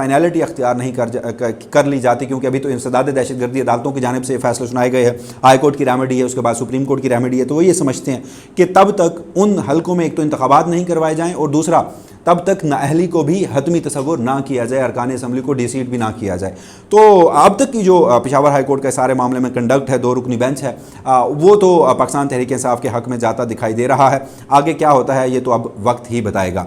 Finality اختیار نہیں کر لی جاتی، کیونکہ ابھی تو انسداد دہشت گردی عدالتوں کی جانب سے فیصلے سنائے گئے ہیں، ہائی کورٹ کی ریمیڈی ہے، اس کے بعد سپریم کورٹ کی ریمیڈی ہے، تو وہ یہ سمجھتے ہیں کہ تب تک ان حلقوں میں ایک تو انتخابات نہیں کروائے جائیں، اور دوسرا تب تک نااہلی کو بھی حتمی تصور نہ کیا جائے، ارکان اسمبلی کو ڈی سیٹ بھی نہ کیا جائے۔ تو اب تک کی جو پشاور ہائی کورٹ کے سارے معاملے میں کنڈکٹ ہے، 2 رکنی بینچ ہے، وہ تو پاکستان تحریک انصاف کے حق میں جاتا دکھائی دے رہا ہے۔ آگے کیا ہوتا ہے یہ تو اب وقت ہی بتائے گا۔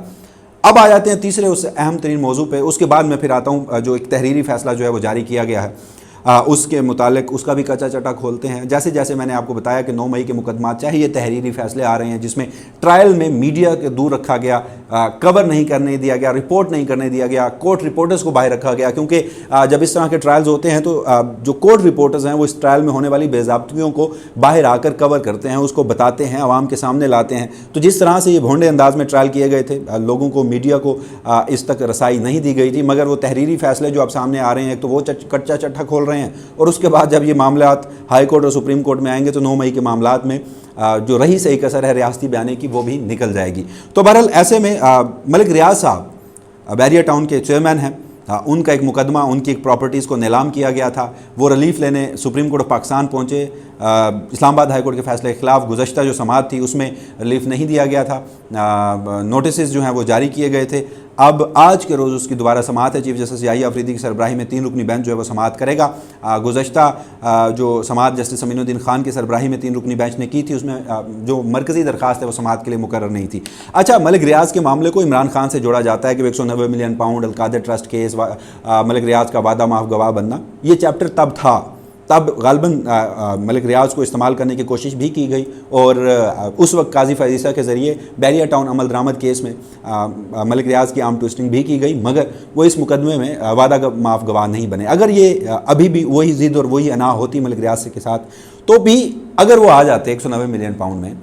اب آ جاتے ہیں تیسرے اس اہم ترین موضوع پہ، اس کے بعد میں پھر آتا ہوں جو ایک تحریری فیصلہ جو ہے وہ جاری کیا گیا ہے، اس کے متعلق اس کا بھی کچا چٹا کھولتے ہیں۔ جیسے جیسے میں نے آپ کو بتایا کہ 9 مئی کے مقدمات، چاہے یہ تحریری فیصلے آ رہے ہیں جس میں ٹرائل میں میڈیا کے دور رکھا گیا، کور نہیں کرنے دیا گیا، رپورٹ نہیں کرنے دیا گیا، کورٹ رپورٹرز کو باہر رکھا گیا، کیونکہ جب اس طرح کے ٹرائلز ہوتے ہیں تو جو کورٹ رپورٹرز ہیں وہ اس ٹرائل میں ہونے والی بے ضابطگیوں کو باہر آ کر کور کرتے ہیں، اس کو بتاتے ہیں، عوام کے سامنے لاتے ہیں۔ تو جس طرح سے یہ بھونڈے انداز میں ٹرائل کیے گئے تھے، لوگوں کو، میڈیا کو اس تک رسائی نہیں دی گئی تھی، مگر وہ تحریری فیصلے جو اب سامنے آ رہے ہیں تو وہ کچا چٹا کھول رہے ہیں، اور اس کے بعد جب یہ معاملات ہائی کورٹ اور سپریم کورٹ میں آئیں گے تو 9 مئی کے معاملات میں جو رہی صحیح کسر ہے ریاستی بیانے کی وہ بھی نکل جائے گی۔ تو بہرحال ایسے میں ملک ریاض صاحب بیریا ٹاؤن کے چیئرمین ہیں، ان کا ایک مقدمہ، ان کی ایک پراپرٹیز کو نیلام کیا گیا تھا، وہ ریلیف لینے سپریم کورٹ آف پاکستان پہنچے۔ اسلام آباد ہائی کورٹ کے فیصلے کے خلاف گزشتہ جو سماعت تھی اس میں ریلیف نہیں دیا گیا تھا، نوٹسز جو ہیں وہ جاری کیے گئے تھے۔ اب آج کے روز اس کی دوبارہ سماعت ہے، چیف جسٹس یحییٰ آفریدی کی سربراہی میں 3 رکنی بینچ جو ہے وہ سماعت کرے گا۔ گزشتہ جو سماعت جسٹس امین الدین خان کی سربراہی میں 3 رکنی بینچ نے کی تھی، اس میں جو مرکزی درخواست ہے وہ سماعت کے لیے مقرر نہیں تھی۔ اچھا، ملک ریاض کے معاملے کو عمران خان سے جوڑا جاتا ہے کہ 190 ملین پاؤنڈ القادر ٹرسٹ کیس، ملک ریاض کا وعدہ معاف گواہ بننا، یہ چیپٹر تب تھا، تب غالباً ملک ریاض کو استعمال کرنے کی کوشش بھی کی گئی، اور اس وقت قاضی فیضیسہ کے ذریعے بیریا ٹاؤن عمل درآمد کیس میں ملک ریاض کی آرم ٹوئسٹنگ بھی کی گئی، مگر وہ اس مقدمے میں وعدہ معاف گواہ نہیں بنے۔ اگر یہ ابھی بھی وہی ضد اور وہی انا ہوتی ملک ریاض کے ساتھ، تو بھی اگر وہ آ جاتے 190 ملین پاؤنڈ میں،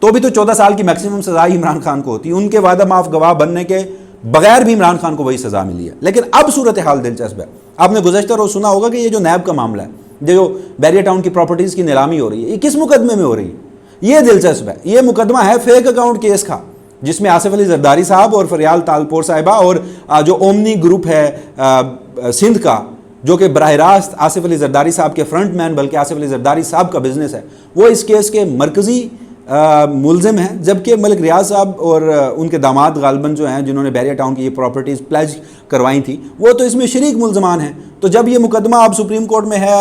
تو بھی تو 14 سال کی میکسیمم سزا ہی عمران خان کو ہوتی، ان کے وعدہ معاف گواہ بننے کے بغیر بھی عمران خان کو وہی سزا ملی ہے۔ لیکن اب صورتحال دلچسپ ہے، آپ نے گزشتہ روز سنا ہوگا کہ یہ جو نیب کا معاملہ ہے، جو بیریا ٹاؤن کی پراپرٹیز کی نیلامی ہو رہی ہے، یہ کس مقدمے میں ہو رہی ہے؟ یہ دلچسپ ہے، یہ مقدمہ ہے فیک اکاؤنٹ کیس کا، جس میں آصف علی زرداری صاحب اور فریال تالپور صاحبہ اور جو اومنی گروپ ہے سندھ کا، جو کہ براہ راست آصف علی زرداری صاحب کے فرنٹ مین بلکہ آصف علی زرداری صاحب کا بزنس ہے، وہ اس کیس کے مرکزی ملزم ہیں، جبکہ ملک ریاض صاحب اور ان کے داماد غالباً جو ہیں جنہوں نے بیریا ٹاؤن کی یہ پراپرٹیز پلیج کروائی تھیں، وہ تو اس میں شریک ملزمان ہیں۔ تو جب یہ مقدمہ اب سپریم کورٹ میں ہے،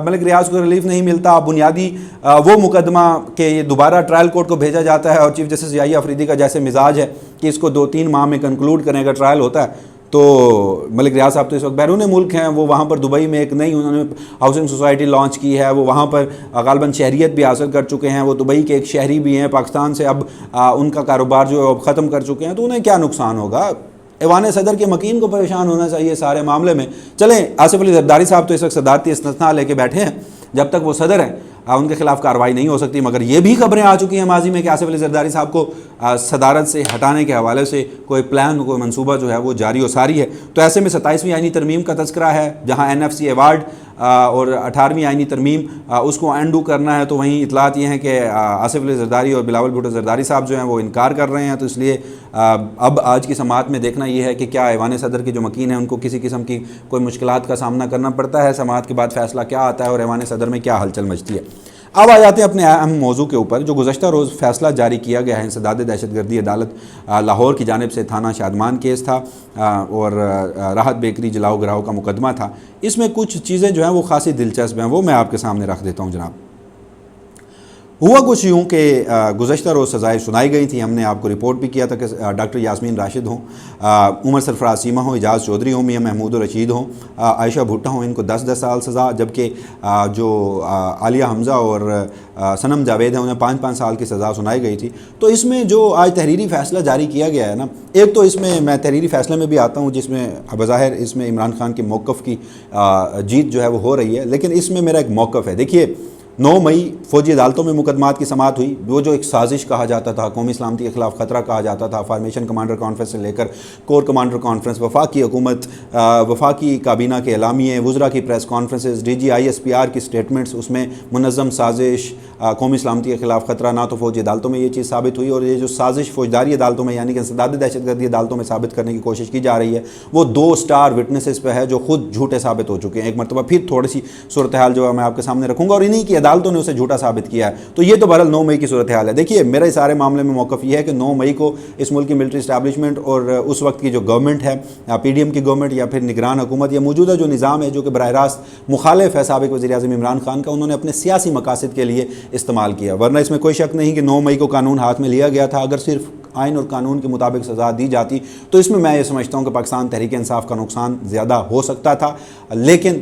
ملک ریاض کو ریلیف نہیں ملتا، بنیادی وہ مقدمہ کہ یہ دوبارہ ٹرائل کورٹ کو بھیجا جاتا ہے، اور چیف جسٹس یحییٰ آفریدی کا جیسے مزاج ہے کہ اس کو 2-3 ماہ میں کنکلوڈ کرنے کا ٹرائل ہوتا ہے، تو ملک ریاض صاحب تو اس وقت بیرون ملک ہیں، وہ وہاں پر دبئی میں ایک نئی انہوں نے ہاؤسنگ سوسائٹی لانچ کی ہے، وہ وہاں پر غالباً شہریت بھی حاصل کر چکے ہیں، وہ دبئی کے ایک شہری بھی ہیں، پاکستان سے اب ان کا کاروبار جو ہے اب ختم کر چکے ہیں، تو انہیں کیا نقصان ہوگا؟ ایوان صدر کے مکین کو پریشان ہونا چاہیے سارے معاملے میں۔ چلیں، آصف علی زرداری صاحب تو اس وقت صدارتی استثناء لے کے بیٹھے ہیں، جب تک وہ صدر ہیں ان کے خلاف کارروائی نہیں ہو سکتی، مگر یہ بھی خبریں آ چکی ہیں ماضی میں کہ آصف علی زرداری صاحب کو صدارت سے ہٹانے کے حوالے سے کوئی پلان، کوئی منصوبہ جو ہے وہ جاری و ساری ہے۔ تو ایسے میں 27ویں آئینی ترمیم کا تذکرہ ہے، جہاں NFC ایوارڈ اور 18ویں آئینی ترمیم اس کو انڈو کرنا ہے، تو وہیں اطلاعات یہ ہیں کہ آصف علی زرداری اور بلاول بھٹو زرداری صاحب جو ہیں وہ انکار کر رہے ہیں، تو اس لیے اب آج کی سماعت میں دیکھنا یہ ہے کہ کیا ایوان صدر کے جو مکین ہیں ان کو کسی قسم کی کوئی مشکلات کا سامنا کرنا پڑتا ہے، سماعت کے بعد فیصلہ کیا آتا ہے اور ایوان صدر میں کیا ہلچل مچتی ہے۔ اب آ جاتے ہیں اپنے اہم موضوع کے اوپر، جو گزشتہ روز فیصلہ جاری کیا گیا ہے انسداد دہشت گردی عدالت لاہور کی جانب سے تھانہ شادمان کیس تھا، اور راحت بیکری جلاؤ گراؤ کا مقدمہ تھا۔ اس میں کچھ چیزیں جو ہیں وہ خاصی دلچسپ ہیں، وہ میں آپ کے سامنے رکھ دیتا ہوں جناب۔ ہوا کچھ یوں کہ گزشتہ روز سزائیں سنائی گئی تھیں، ہم نے آپ کو رپورٹ بھی کیا تھا کہ ڈاکٹر یاسمین راشد ہوں، عمر سرفراز سیما ہوں، اعجاز چودھری ہوں، میاں محمود الرشید ہوں، عائشہ بھٹا ہوں، ان کو 10 سال سزا، جبکہ جو عالیہ حمزہ اور صنم جاوید ہیں انہیں 5 سال کی سزا سنائی گئی تھی۔ تو اس میں جو آج تحریری فیصلہ جاری کیا گیا ہے نا، ایک تو اس میں تحریری فیصلے میں بھی آتا ہوں جس میں بظاہر اس میں عمران خان کے موقف کی جیت جو ہے وہ ہو رہی ہے، لیکن اس میں میرا ایک موقف ہے۔ دیکھیے، 9 مئی فوجی عدالتوں میں مقدمات کی سماعت ہوئی. وہ جو ایک سازش کہا جاتا تھا, قومی سلامتی کے خلاف خطرہ کہا جاتا تھا, فارمیشن کمانڈر کانفرنس سے لے کر کور کمانڈر کانفرنس, وفاقی حکومت, وفاقی کابینہ کے اعلامیے, وزراء کی پریس کانفرنسز, DGISPR کی سٹیٹمنٹس, اس میں منظم سازش, قومی سلامتی کے خلاف خطرہ, نہ تو فوجی عدالتوں میں یہ چیز ثابت ہوئی, اور یہ جو سازش فوجداری عدالتوں میں یعنی کہ انسداد دہشت گردی عدالتوں میں ثابت کرنے کی کوشش کی جا رہی ہے, وہ 2 اسٹار وٹنسز پہ ہے جو خود جھوٹے ثابت ہو چکے ہیں. ایک مرتبہ پھر تھوڑی سی صورتحال جو ہے میں آپ کے سامنے رکھوں گا, اور انہی کی عدالتوں نے اسے جھوٹا ثابت کیا ہے. تو یہ تو بہرحال 9 مئی کی صورتحال ہے. دیکھیے میرا اس سارے معاملے میں موقف یہ ہے کہ 9 مئی کو اس ملک کی ملٹری اسٹیبلشمنٹ اور اس وقت کی جو گورنمنٹ ہے, PDM کی گورنمنٹ یا پھر نگران حکومت یا موجودہ جو نظام ہے جو کہ براہ راست مخالف ہے سابق وزیر اعظم عمران خان کا, انہوں نے اپنے سیاسی مقاصد کے لیے استعمال کیا. ورنہ اس میں کوئی شک نہیں کہ 9 مئی کو قانون ہاتھ میں لیا گیا تھا. اگر صرف آئین اور قانون کے مطابق سزا دی جاتی تو اس میں یہ سمجھتا ہوں کہ پاکستان تحریک انصاف کا نقصان زیادہ ہو سکتا تھا. لیکن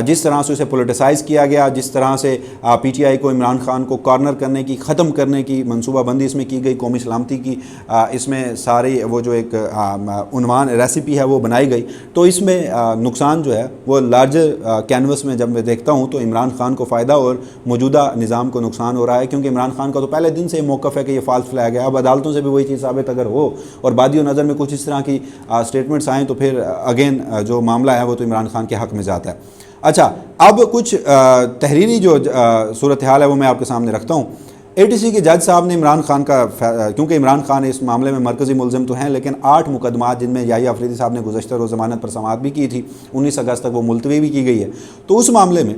جس طرح سے اسے پولیٹیسائز کیا گیا, جس طرح سے PTI کو عمران خان کو کارنر کرنے کی, ختم کرنے کی منصوبہ بندی اس میں کی گئی, قومی سلامتی کی اس میں ساری وہ جو ایک عنوان ریسیپی ہے وہ بنائی گئی, تو اس میں نقصان جو ہے وہ لارجر کینوس میں جب میں دیکھتا ہوں تو عمران خان کو فائدہ اور موجودہ نظام کو نقصان ہو رہا ہے. کیونکہ عمران خان کا تو پہلے دن سے موقف ہے کہ یہ فالس فلیگ ہے. اب عدالتوں سے بھی وہی چیز ثابت اگر ہو اور بادی و نظر میں کچھ اس طرح کی سٹیٹمنٹس آئیں تو پھر اگین جو معاملہ ہے وہ تو عمران خان کے حق میں جاتا ہے. اچھا, اب کچھ تحریری جو صورتحال ہے وہ میں آپ کے سامنے رکھتا ہوں. ATC کے جج صاحب نے عمران خان کا, کیونکہ عمران خان اس معاملے میں مرکزی ملزم تو ہیں, لیکن 8 مقدمات جن میں یحییٰ آفریدی صاحب نے گزشتہ روز ضمانت پر سماعت بھی کی تھی, 19 اگست تک وہ ملتوی بھی کی گئی ہے, تو اس معاملے میں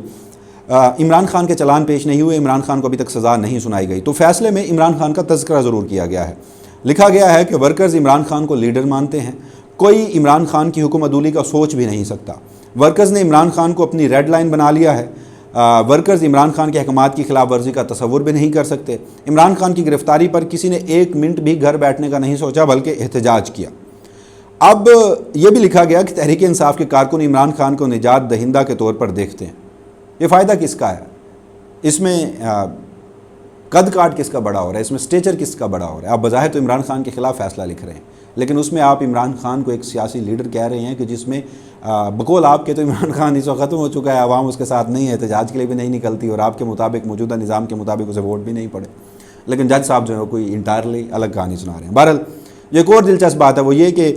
عمران خان کے چلان پیش نہیں ہوئے, عمران خان کو ابھی تک سزا نہیں سنائی گئی. تو فیصلے میں عمران خان کا تذکرہ ضرور کیا گیا ہے. لکھا گیا ہے کہ ورکرز عمران خان کو لیڈر مانتے ہیں, کوئی عمران خان کی حکم عدولی کا سوچ بھی نہیں سکتا. ورکرز نے عمران خان کو اپنی ریڈ لائن بنا لیا ہے. ورکرز عمران خان کے احکامات کی خلاف ورزی کا تصور بھی نہیں کر سکتے. عمران خان کی گرفتاری پر کسی نے 1 منٹ بھی گھر بیٹھنے کا نہیں سوچا بلکہ احتجاج کیا. اب یہ بھی لکھا گیا کہ تحریک انصاف کے کارکن عمران خان کو نجات دہندہ کے طور پر دیکھتے ہیں. یہ فائدہ کس کا ہے؟ اس میں قد کاٹ کس کا بڑا ہو رہا ہے, اس میں سٹیچر کس کا بڑا ہو رہا ہے؟ آپ بظاہر تو عمران خان کے خلاف فیصلہ لکھ رہے ہیں, لیکن اس میں آپ عمران خان کو ایک سیاسی لیڈر کہہ رہے ہیں کہ جس میں بقول آپ کے تو عمران خان اس وقت ختم ہو چکا ہے, عوام اس کے ساتھ نہیں ہے, احتجاج کے لیے بھی نہیں نکلتی, اور آپ کے مطابق موجودہ نظام کے مطابق اسے ووٹ بھی نہیں پڑے. لیکن جج صاحب جو ہے وہ کوئی انٹائرلی الگ کہانی سنا رہے ہیں. بہرحال یہ ایک اور دلچسپ بات ہے وہ یہ کہ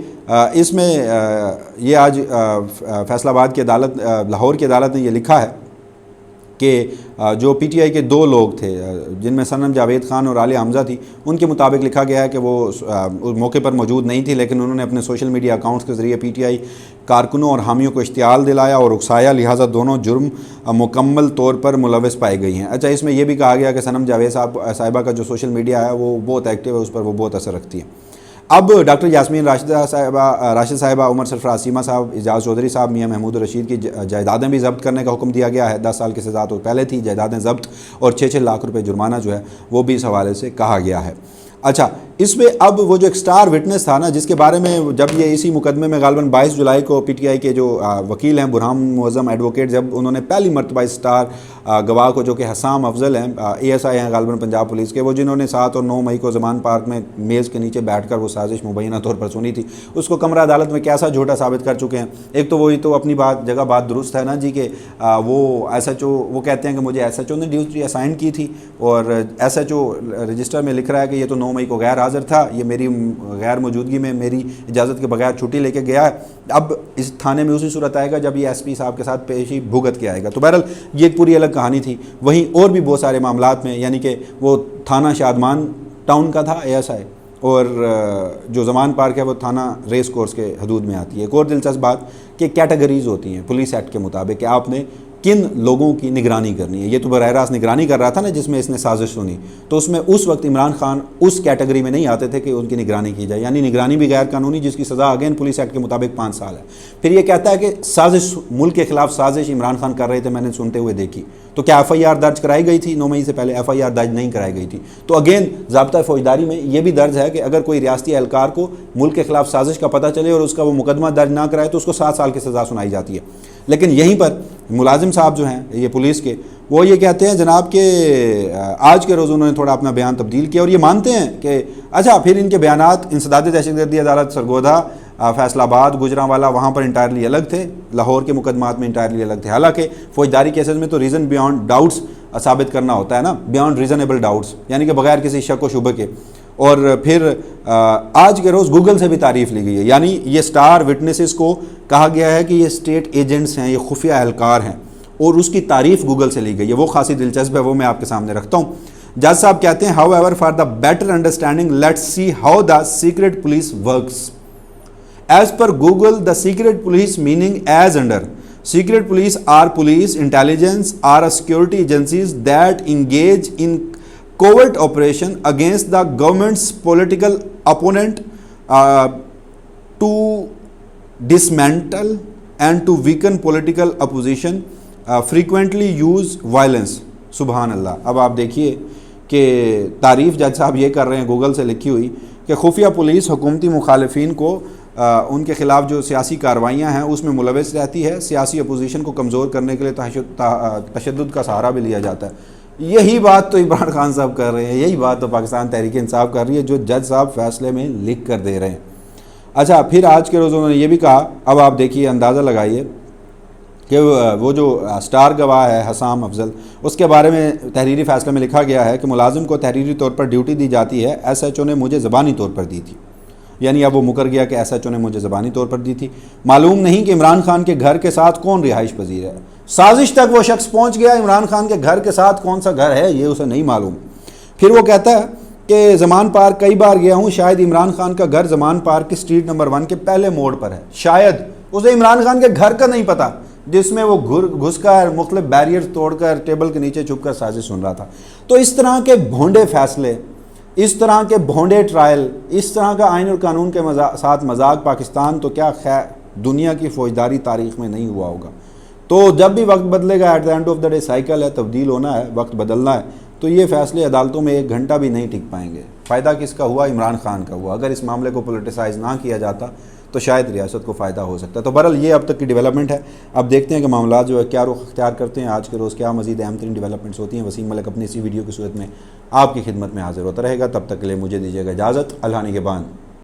اس میں یہ آج فیصل آباد کی عدالت, لاہور کی عدالت نے یہ لکھا ہے کہ جو PTI کے 2 لوگ تھے جن میں صنم جاوید خان اور عالیہ حمزہ تھی, ان کے مطابق لکھا گیا ہے کہ وہ اس موقع پر موجود نہیں تھی, لیکن انہوں نے اپنے سوشل میڈیا اکاؤنٹس کے ذریعے PTI کارکنوں اور حامیوں کو اشتعال دلایا اور اکسایا, لہٰذا دونوں جرم مکمل طور پر ملوث پائے گئی ہیں. اچھا, اس میں یہ بھی کہا گیا کہ صنم جاوید صاحبہ کا جو سوشل میڈیا ہے وہ بہت ایکٹیو ہے, اس پر وہ بہت اثر رکھتی ہے. اب ڈاکٹر یاسمین راشد صاحبہ, عمر سرفراز سیما صاحب, اعجاز چودھری صاحب, میاں محمود رشید کی جائیدادیں بھی ضبط کرنے کا حکم دیا گیا ہے. 10 سال کی سزا تو پہلے تھی, جائیدادیں ضبط اور 6 لاکھ روپے جرمانہ جو ہے وہ بھی اس حوالے سے کہا گیا ہے. اچھا, اس میں اب وہ جو ایک سٹار وٹنس تھا نا, جس کے بارے میں جب یہ اسی مقدمے میں غالباً 22 جولائی کو PTI کے جو وکیل ہیں برہان معظم ایڈوکیٹ, جب انہوں نے پہلی مرتبہ سٹار گواہ کو جو کہ حسام افضل ہیں, ASI ہیں غالباً پنجاب پولیس کے, وہ جنہوں نے 7 اور 9 مئی کو زمان پارک میں میز کے نیچے بیٹھ کر وہ سازش مبینہ طور پر سنی تھی, اس کو کمرہ عدالت میں کیسا جھوٹا ثابت کر چکے ہیں. ایک تو وہی تو اپنی بات درست ہے نا جی کہ وہ SHO وہ کہتے ہیں کہ مجھے SHO نے ڈیوٹی اسائن کی تھی, اور SHO رجسٹر میں لکھ رہا ہے کہ یہ تو 9 مئی کو غیر حاضر تھا, یہ میری غیر موجودگی میں میری اجازت کے بغیر چھٹی لے کے گیا ہے. اب اس تھانے میں اسی صورت آئے گا جب یہ SP صاحب کے ساتھ پیشی بھگت کے آئے گا. تو بہرحال یہ ایک پوری الگ کہانی تھی. وہیں اور بھی بہت سارے معاملات میں, یعنی کہ وہ تھانہ شادمان ٹاؤن کا تھا ASI, اور جو زمان پارک ہے وہ تھانہ ریس کورس کے حدود میں آتی ہے. ایک اور دلچسپ بات کہ کیٹیگریز ہوتی ہیں پولیس ایکٹ کے مطابق کہ آپ نے کن لوگوں کی نگرانی کرنی ہے. یہ تو براہ راست نگرانی کر رہا تھا نا جس میں اس نے سازش سنی, تو اس میں اس وقت عمران خان اس کیٹیگری میں نہیں آتے تھے کہ ان کی نگرانی کی جائے, یعنی نگرانی بھی غیر قانونی جس کی سزا اگین پولیس ایکٹ کے مطابق 5 سال ہے. پھر یہ کہتا ہے کہ سازش, ملک کے خلاف سازش عمران خان کر رہے تھے, میں نے سنتے ہوئے دیکھی. تو کیا FIR درج کرائی گئی تھی 9 مئی سے پہلے؟ FIR درج نہیں کرائی گئی تھی. تو اگین ضابطہ فوجداری میں یہ بھی درج ہے کہ اگر کوئی ریاستی اہلکار کو ملک کے خلاف سازش کا پتہ چلے اور اس کا وہ مقدمہ درج نہ کرائے تو اس کو 7 سال کی سزا سنائی جاتی ہے. لیکن یہیں پر ملازم صاحب جو ہیں یہ پولیس کے, وہ یہ کہتے ہیں جناب کہ آج کے روز انہوں نے تھوڑا اپنا بیان تبدیل کیا اور یہ مانتے ہیں کہ اچھا پھر ان کے بیانات انسداد دہشت گردی عدالت سرگودھا فیصل آباد گجرانوالا وہاں پر انٹائرلی الگ تھے، لاہور کے مقدمات میں انٹائرلی الگ تھے. حالانکہ فوجداری کیسز میں تو ریزن بیانڈ ڈاؤٹس ثابت کرنا ہوتا ہے نا، بیانڈ ریزنیبل ڈاؤٹس، یعنی کہ بغیر کسی شک و شبہ کے. اور پھر آج کے روز گوگل سے بھی تعریف لی گئی ہے، یعنی یہ سٹار وٹنسز کو کہا گیا ہے کہ یہ اسٹیٹ ایجنٹس ہیں، یہ خفیہ اہلکار ہیں، اور اس کی تعریف گوگل سے لی گئی ہے. وہ خاصی دلچسپ ہے، وہ میں آپ کے سامنے رکھتا ہوں. جج صاحب کہتے ہیں however for the better understanding let's see how the secret police works. As per Google the secret police meaning is under secret police are police intelligence or security agencies that engage in covert operation against the government's political opponent to dismantle and to weaken political opposition, frequently use violence. سبحان اللہ. اب آپ دیکھیے کہ تعریف جج صاحب یہ کر رہے ہیں گوگل سے لکھی ہوئی کہ خفیہ پولیس حکومتی مخالفین کو ان کے خلاف جو سیاسی کارروائیاں ہیں اس میں ملوث رہتی ہے، سیاسی اپوزیشن کو کمزور کرنے کے لیے تشدد کا سہارا بھی لیا جاتا ہے. یہی بات تو عمران خان صاحب کر رہے ہیں، یہی بات تو پاکستان تحریک انصاف کر رہی ہے، جو جج صاحب فیصلے میں لکھ کر دے رہے ہیں. اچھا پھر آج کے روز انہوں نے یہ بھی کہا، اب آپ دیکھیے اندازہ لگائیے کہ وہ جو سٹار گواہ ہے حسام افضل، اس کے بارے میں تحریری فیصلے میں لکھا گیا ہے کہ ملازم کو تحریری طور پر ڈیوٹی دی جاتی ہے، ایس ایچ او نے مجھے زبانی طور پر دی تھی. یعنی اب وہ مکر گیا کہ ایس ایچ او نے مجھے زبانی طور پر دی تھی. معلوم نہیں کہ عمران خان کے گھر کے ساتھ کون رہائش پذیر ہے. سازش تک وہ شخص پہنچ گیا، عمران خان کے گھر کے ساتھ کون سا گھر ہے یہ اسے نہیں معلوم. پھر وہ کہتا ہے کہ زمان پارک کئی بار گیا ہوں، شاید عمران خان کا گھر زمان پارک کی اسٹریٹ نمبر 1 کے پہلے موڑ پر ہے. شاید اسے عمران خان کے گھر کا نہیں پتا، جس میں وہ گھس کر مختلف بیریئر توڑ کر ٹیبل کے نیچے چھپ کر سازش سن رہا تھا. تو اس طرح کے بھونڈے فیصلے، اس طرح کے بھونڈے ٹرائل، اس طرح کا آئین اور قانون کے ساتھ مذاق پاکستان تو کیا خیر دنیا کی فوجداری تاریخ میں نہیں ہوا ہوگا. تو جب بھی وقت بدلے گا، at the end of the day cycle ہے، تبدیل ہونا ہے، وقت بدلنا ہے، تو یہ فیصلے عدالتوں میں 1 گھنٹہ بھی نہیں ٹک پائیں گے. فائدہ کس کا ہوا؟ عمران خان کا ہوا. اگر اس معاملے کو پولیٹیسائز نہ کیا جاتا تو شاید ریاست کو فائدہ ہو سکتا ہے. تو بہرحال یہ اب تک کی ڈیولپمنٹ ہے. اب دیکھتے ہیں کہ معاملات جو ہے کیا رخ اختیار کرتے ہیں، آج کے روز کیا مزید اہم ترین ڈیولپمنٹس ہوتی ہیں. وسیم ملک اپنی اسی ویڈیو کی صورت میں آپ کی خدمت میں حاضر ہوتا رہے گا. تب تک کے لیے مجھے دیجیے گا اجازت. اللہ نگہبان.